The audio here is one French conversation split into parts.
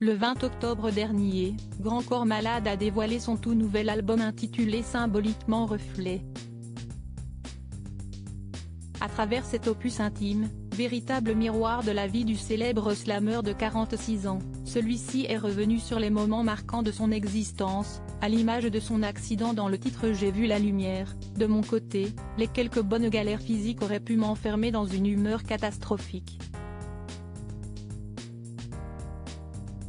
Le 20 octobre dernier, Grand Corps Malade a dévoilé son tout nouvel album intitulé symboliquement Reflet. À travers cet opus intime, véritable miroir de la vie du célèbre slameur de 46 ans, celui-ci est revenu sur les moments marquants de son existence, à l'image de son accident dans le titre J'ai vu la lumière. De mon côté, les quelques bonnes galères physiques auraient pu m'enfermer dans une humeur catastrophique.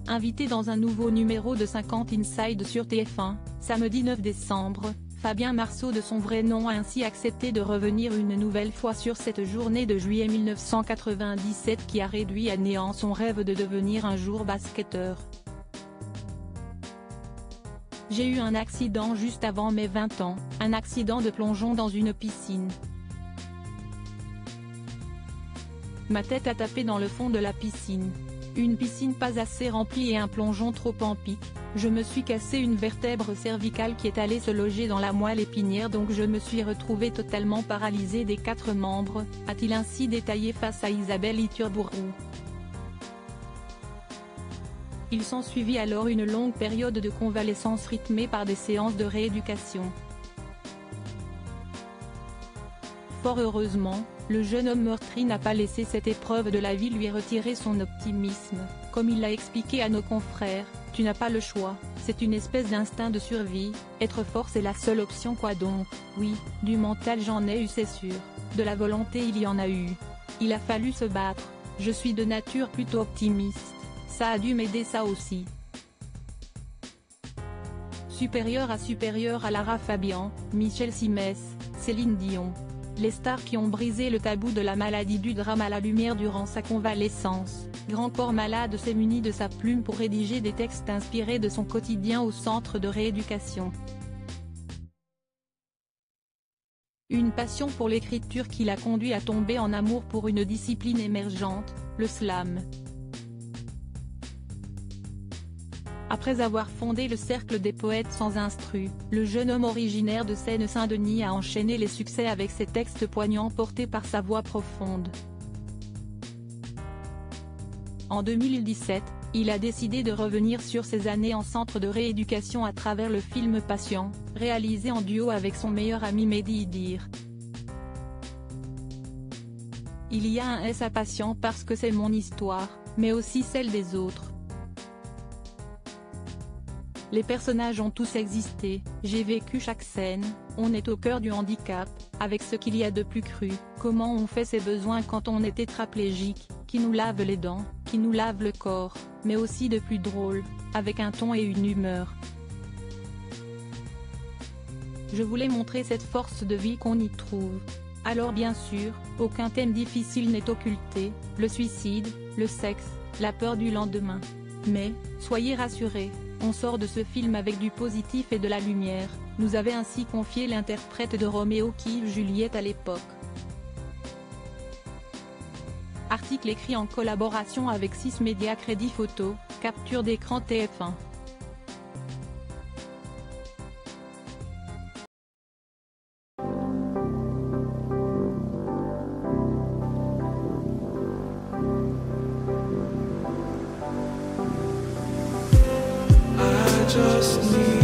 Invité dans un nouveau numéro de 50 Inside sur TF1, samedi 9 décembre, Fabien Marceau de son vrai nom a ainsi accepté de revenir une nouvelle fois sur cette journée de juillet 1997 qui a réduit à néant son rêve de devenir un jour basketteur. J'ai eu un accident juste avant mes 20 ans, un accident de plongeon dans une piscine. Ma tête a tapé dans le fond de la piscine. Une piscine pas assez remplie et un plongeon trop en pic, je me suis cassé une vertèbre cervicale qui est allée se loger dans la moelle épinière, donc je me suis retrouvé totalement paralysé des 4 membres, a-t-il ainsi détaillé face à Isabelle Iturburu. Il s'ensuivit alors une longue période de convalescence rythmée par des séances de rééducation. Fort heureusement, le jeune homme meurtri n'a pas laissé cette épreuve de la vie lui retirer son optimisme, comme il l'a expliqué à nos confrères. Tu n'as pas le choix, c'est une espèce d'instinct de survie, être fort c'est la seule option quoi donc. Oui, du mental j'en ai eu c'est sûr, de la volonté il y en a eu. Il a fallu se battre, je suis de nature plutôt optimiste, ça a dû m'aider ça aussi. Supérieur à Lara Fabian, Michel Simès, Céline Dion. Les stars qui ont brisé le tabou de la maladie du drame à la lumière durant sa convalescence. Grand Corps Malade s'est muni de sa plume pour rédiger des textes inspirés de son quotidien au centre de rééducation. Une passion pour l'écriture qui l'a conduit à tomber en amour pour une discipline émergente, le slam. Après avoir fondé le Cercle des Poètes sans instru, le jeune homme originaire de Seine-Saint-Denis a enchaîné les succès avec ses textes poignants portés par sa voix profonde. En 2017, il a décidé de revenir sur ses années en centre de rééducation à travers le film Patient, réalisé en duo avec son meilleur ami Mehdi Idir. Il y a un S à Patient parce que c'est mon histoire, mais aussi celle des autres. Les personnages ont tous existé, j'ai vécu chaque scène, on est au cœur du handicap, avec ce qu'il y a de plus cru, comment on fait ses besoins quand on est tétraplégique, qui nous lave les dents, qui nous lave le corps, mais aussi de plus drôle, avec un ton et une humeur. Je voulais montrer cette force de vie qu'on y trouve. Alors bien sûr, aucun thème difficile n'est occulté, le suicide, le sexe, la peur du lendemain. Mais, soyez rassurés, on sort de ce film avec du positif et de la lumière, nous avait ainsi confié l'interprète de Roméo qui Juliette à l'époque. Article écrit en collaboration avec 6 médias Crédit Photo, capture d'écran TF1. Just need